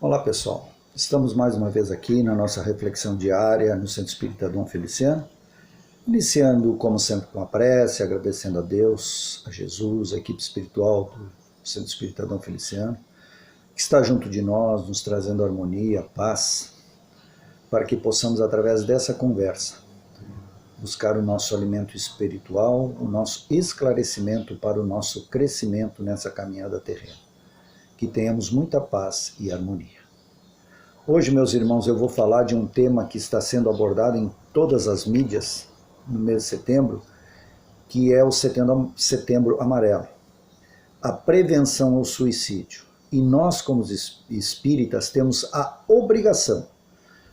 Olá pessoal, estamos mais uma vez aqui na nossa reflexão diária no Centro Espírita Dom Feliciano, iniciando como sempre com a prece, agradecendo a Deus, a Jesus, a equipe espiritual do Centro Espírita Dom Feliciano, que está junto de nós, nos trazendo harmonia, paz, para que possamos através dessa conversa buscar o nosso alimento espiritual, o nosso esclarecimento para o nosso crescimento nessa caminhada terrena. Que tenhamos muita paz e harmonia. Hoje, meus irmãos, eu vou falar de um tema que está sendo abordado em todas as mídias no mês de setembro, que é o Setembro Amarelo, a prevenção ao suicídio. E nós, como espíritas, temos a obrigação,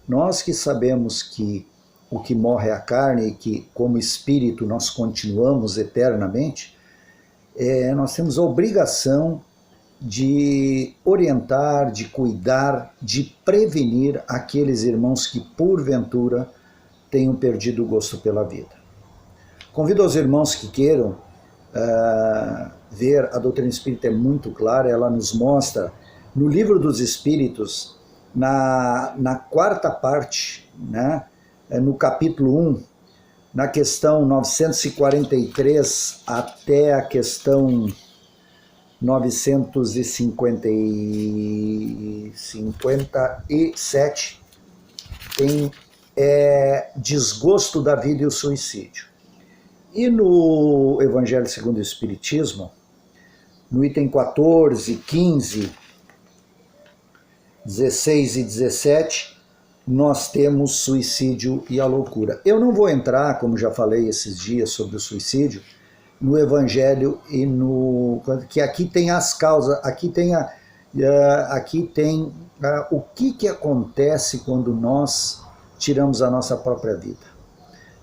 nós que sabemos que o que morre é a carne e que, como espírito, nós continuamos eternamente, nós temos a obrigação de orientar, de cuidar, de prevenir aqueles irmãos que, porventura, tenham perdido o gosto pela vida. Convido aos irmãos que queiram ver, a doutrina espírita é muito clara, ela nos mostra, no Livro dos Espíritos, na quarta parte, né, no capítulo 1, na questão 943 até a questão 957, tem desgosto da vida e o suicídio. E no Evangelho segundo o Espiritismo, no item 14, 15, 16 e 17, nós temos suicídio e a loucura. Eu não vou entrar, como já falei esses dias sobre o suicídio, no Evangelho e no... que aqui tem as causas, aqui tem o que acontece quando nós tiramos a nossa própria vida,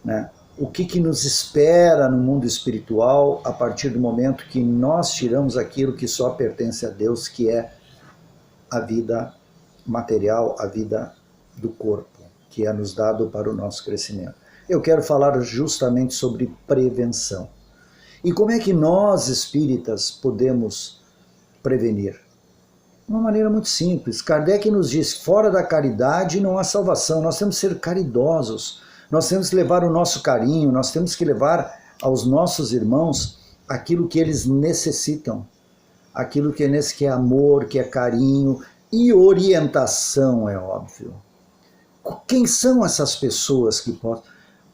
né? O que nos espera no mundo espiritual a partir do momento que nós tiramos aquilo que só pertence a Deus, que é a vida material, a vida do corpo, que é nos dado para o nosso crescimento. Eu quero falar justamente sobre prevenção. E como é que nós, espíritas, podemos prevenir? De uma maneira muito simples. Kardec nos diz, fora da caridade não há salvação. Nós temos que ser caridosos, nós temos que levar o nosso carinho, nós temos que levar aos nossos irmãos aquilo que eles necessitam, aquilo que é amor, que é carinho e orientação, é óbvio. Quem são essas pessoas que podem...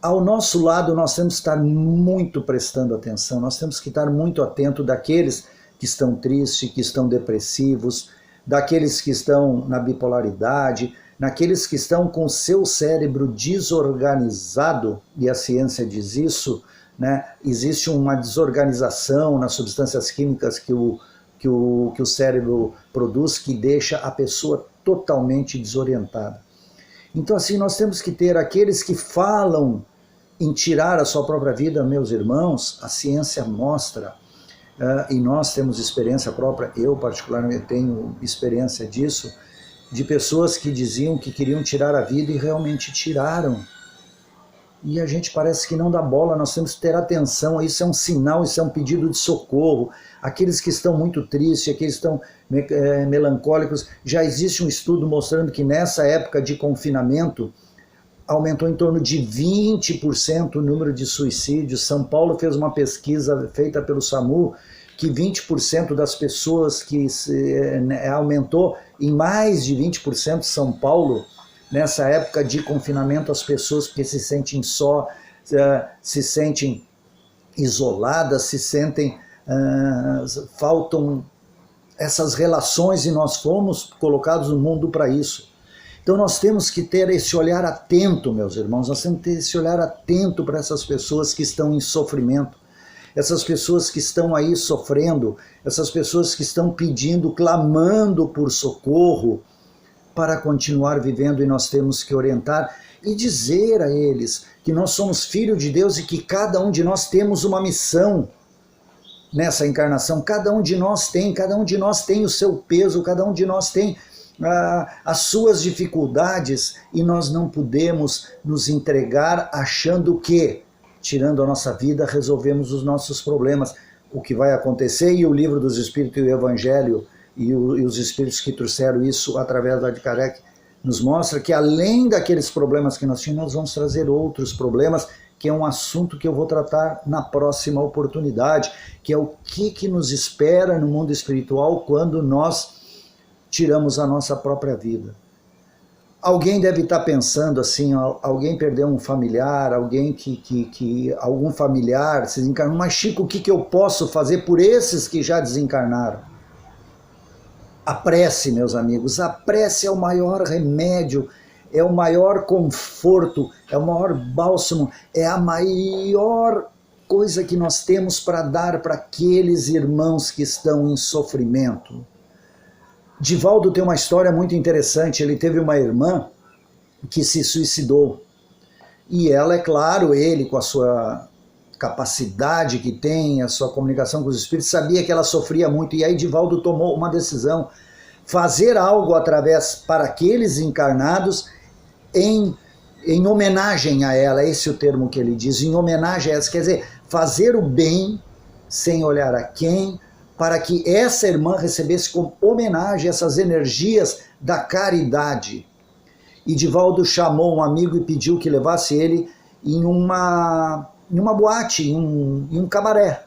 Ao nosso lado, nós temos que estar muito prestando atenção, nós temos que estar muito atento daqueles que estão tristes, que estão depressivos, daqueles que estão na bipolaridade, naqueles que estão com seu cérebro desorganizado, e a ciência diz isso, né? Existe uma desorganização nas substâncias químicas que o cérebro produz, que deixa a pessoa totalmente desorientada. Então, assim, nós temos que ter aqueles que falam em tirar a sua própria vida, meus irmãos, a ciência mostra, e nós temos experiência própria, eu particularmente tenho experiência disso, de pessoas que diziam que queriam tirar a vida e realmente tiraram. E a gente parece que não dá bola, nós temos que ter atenção, isso é um sinal, isso é um pedido de socorro. Aqueles que estão muito tristes, aqueles que estão melancólicos, já existe um estudo mostrando que nessa época de confinamento aumentou em torno de 20% o número de suicídios. São Paulo fez uma pesquisa feita pelo SAMU, que 20% das pessoas aumentou em mais de 20% São Paulo, nessa época de confinamento, as pessoas que se sentem só, se sentem isoladas, se sentem, faltam essas relações, e nós fomos colocados no mundo para isso. Então nós temos que ter esse olhar atento, meus irmãos, nós temos que ter esse olhar atento para essas pessoas que estão em sofrimento, essas pessoas que estão aí sofrendo, essas pessoas que estão pedindo, clamando por socorro, para continuar vivendo, e nós temos que orientar e dizer a eles que nós somos filhos de Deus e que cada um de nós temos uma missão nessa encarnação, cada um de nós tem o seu peso, cada um de nós tem as suas dificuldades, e nós não podemos nos entregar achando que, tirando a nossa vida, resolvemos os nossos problemas. O que vai acontecer, e o Livro dos Espíritos e o Evangelho e os espíritos que trouxeram isso através da de Kardec nos mostra que além daqueles problemas que nós tínhamos, nós vamos trazer outros problemas, que é um assunto que eu vou tratar na próxima oportunidade, que é o que nos espera no mundo espiritual quando nós tiramos a nossa própria vida. Alguém deve estar pensando assim, alguém perdeu um familiar, alguém algum familiar se desencarnou, mas Chico, o que eu posso fazer por esses que já desencarnaram? A prece, meus amigos, a prece é o maior remédio, é o maior conforto, é o maior bálsamo, é a maior coisa que nós temos para dar para aqueles irmãos que estão em sofrimento. Divaldo tem uma história muito interessante. Ele teve uma irmã que se suicidou. E ela, é claro, ele com a sua capacidade que tem, a sua comunicação com os espíritos, sabia que ela sofria muito. E aí Divaldo tomou uma decisão, fazer algo para aqueles encarnados em homenagem a ela. Esse é o termo que ele diz, em homenagem a ela. Quer dizer, fazer o bem sem olhar a quem, para que essa irmã recebesse como homenagem essas energias da caridade. E Divaldo chamou um amigo e pediu que levasse ele em uma boate, em um cabaré,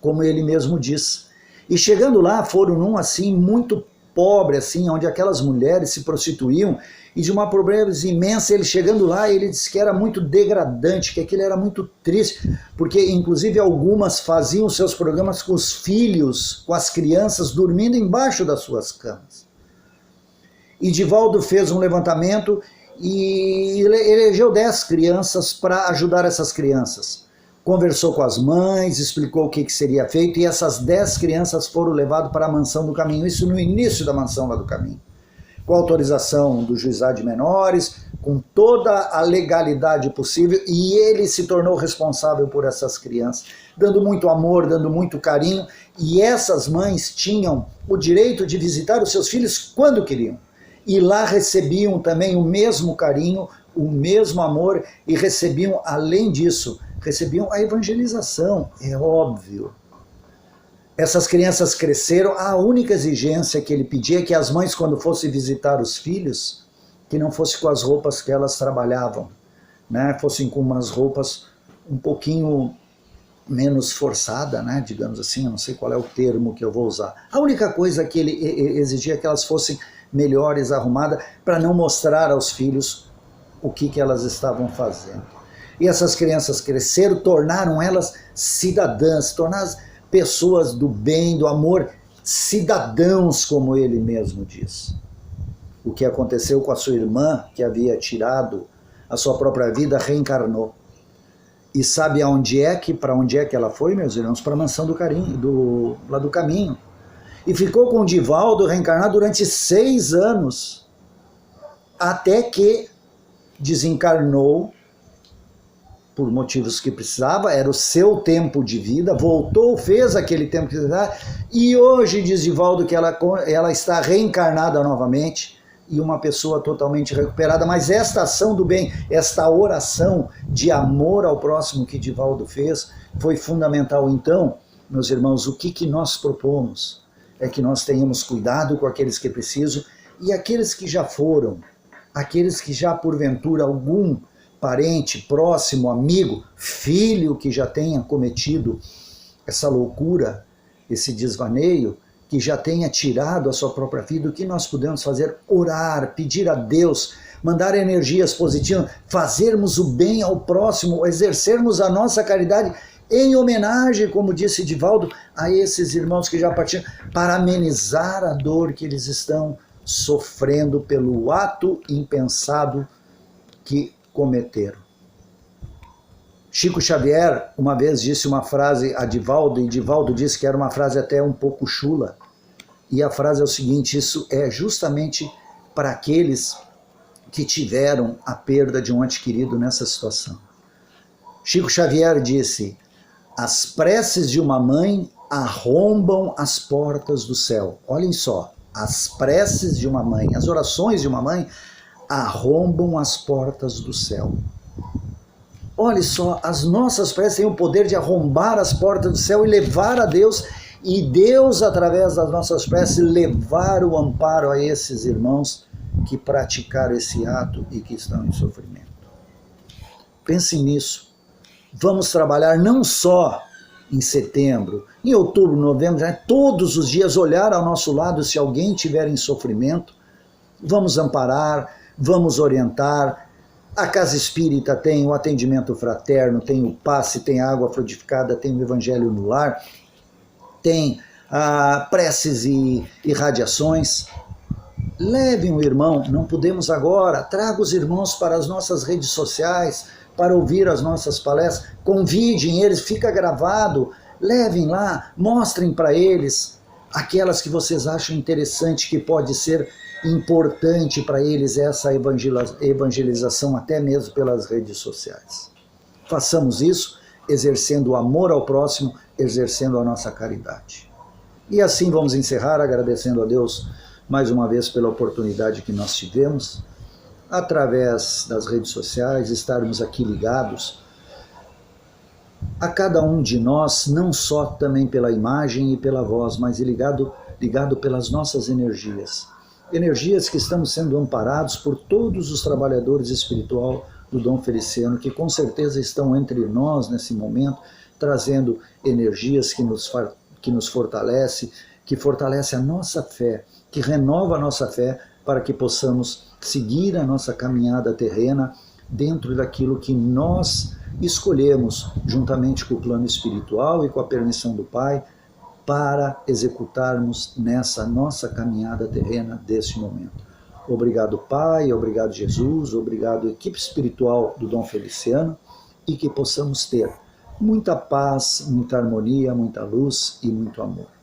como ele mesmo diz. E chegando lá, foram num assim, muito pobre, assim, onde aquelas mulheres se prostituíam, e de uma pobreza imensa. Ele chegando lá, ele disse que era muito degradante, que aquilo era muito triste, porque inclusive algumas faziam seus programas com os filhos, com as crianças, dormindo embaixo das suas camas. E Divaldo fez um levantamento e elegeu 10 crianças para ajudar essas crianças. Conversou com as mães, explicou o que seria feito, e essas 10 crianças foram levadas para a Mansão do Caminho, isso no início da Mansão lá do Caminho, com autorização do juizado de menores, com toda a legalidade possível, e ele se tornou responsável por essas crianças, dando muito amor, dando muito carinho, e essas mães tinham o direito de visitar os seus filhos quando queriam, e lá recebiam também o mesmo carinho, o mesmo amor, e recebiam, além disso, recebiam a evangelização, é óbvio. Essas crianças cresceram, a única exigência que ele pedia é que as mães, quando fossem visitar os filhos, que não fossem com as roupas que elas trabalhavam, né? Fossem com umas roupas um pouquinho menos forçada, né? Digamos assim, eu não sei qual é o termo que eu vou usar. A única coisa que ele exigia é que elas fossem melhores, arrumadas, para não mostrar aos filhos o que elas estavam fazendo. E essas crianças cresceram, tornaram elas cidadãs, tornaram pessoas do bem, do amor, cidadãos, como ele mesmo diz. O que aconteceu com a sua irmã, que havia tirado a sua própria vida, reencarnou. E sabe para onde é que ela foi, meus irmãos? Para a Mansão do Carinho, lá do Caminho. E ficou com o Divaldo reencarnado durante 6 anos, até que desencarnou por motivos que precisava, era o seu tempo de vida, voltou, fez aquele tempo que precisava, e hoje diz Divaldo que ela está reencarnada novamente, e uma pessoa totalmente recuperada. Mas esta ação do bem, esta oração de amor ao próximo que Divaldo fez, foi fundamental. Então, meus irmãos, o que nós propomos é que nós tenhamos cuidado com aqueles que precisam, e aqueles que já foram, aqueles que já porventura algum parente, próximo, amigo, filho que já tenha cometido essa loucura, esse desvaneio, que já tenha tirado a sua própria vida, o que nós podemos fazer? Orar, pedir a Deus, mandar energias positivas, fazermos o bem ao próximo, exercermos a nossa caridade em homenagem, como disse Divaldo, a esses irmãos que já partiram, para amenizar a dor que eles estão sofrendo pelo ato impensado que cometeram. Chico Xavier uma vez disse uma frase a Divaldo, e Divaldo disse que era uma frase até um pouco chula, e a frase é o seguinte: isso é justamente para aqueles que tiveram a perda de um ente querido nessa situação. Chico Xavier disse: as preces de uma mãe arrombam as portas do céu. Olhem só, as preces de uma mãe, as orações de uma mãe arrombam as portas do céu. Olha só, as nossas preces têm o poder de arrombar as portas do céu e levar a Deus e Deus, através das nossas preces, levar o amparo a esses irmãos que praticaram esse ato e que estão em sofrimento. Pense nisso. Vamos trabalhar não só em setembro, em outubro, novembro, todos os dias olhar ao nosso lado se alguém estiver em sofrimento. Vamos amparar, vamos orientar. A Casa Espírita tem o atendimento fraterno, tem o passe, tem a água frutificada, tem o Evangelho no Lar, tem preces e radiações. Levem o irmão, não podemos agora, traga os irmãos para as nossas redes sociais, para ouvir as nossas palestras, convidem eles, fica gravado, levem lá, mostrem para eles aquelas que vocês acham interessante, que pode ser importante para eles essa evangelização, até mesmo pelas redes sociais. Façamos isso, exercendo o amor ao próximo, exercendo a nossa caridade. E assim vamos encerrar, agradecendo a Deus mais uma vez pela oportunidade que nós tivemos, através das redes sociais, estarmos aqui ligados a cada um de nós, não só também pela imagem e pela voz, mas ligado pelas nossas energias. Energias que estamos sendo amparados por todos os trabalhadores espirituais do Dom Feliciano, que com certeza estão entre nós nesse momento, trazendo energias que nos fortalece, que fortalece a nossa fé, que renova a nossa fé, para que possamos seguir a nossa caminhada terrena dentro daquilo que nós escolhemos, juntamente com o plano espiritual e com a permissão do Pai, para executarmos nessa nossa caminhada terrena deste momento. Obrigado, Pai, obrigado, Jesus, obrigado, equipe espiritual do Dom Feliciano, e que possamos ter muita paz, muita harmonia, muita luz e muito amor.